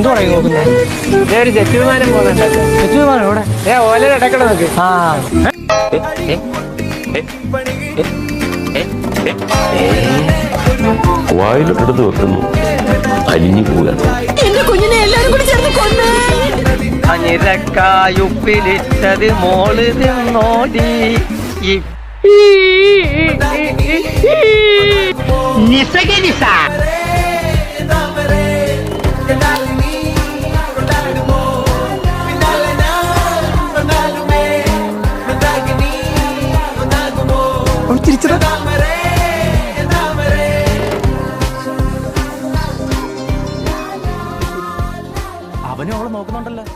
തുടങ്ങി നോക്കുന്നത് ഒരു ജെറ്റ് വിമാനം പോകുന്നുണ്ടല്ലോ. ഇവിടെ ഓല ഇടക്കട നോക്ക്. ആ വായിലെടുത്ത് വെക്കുന്നു, അലിഞ്ഞു പോവുകയാണ്. എന്റെ കുഞ്ഞിനെ എല്ലാരും കൂടി ചേർന്ന് കൊന്നേ. അനിരക്കായുപ്പിലിട്ടത് മോള് തിന്നോടി. നിസ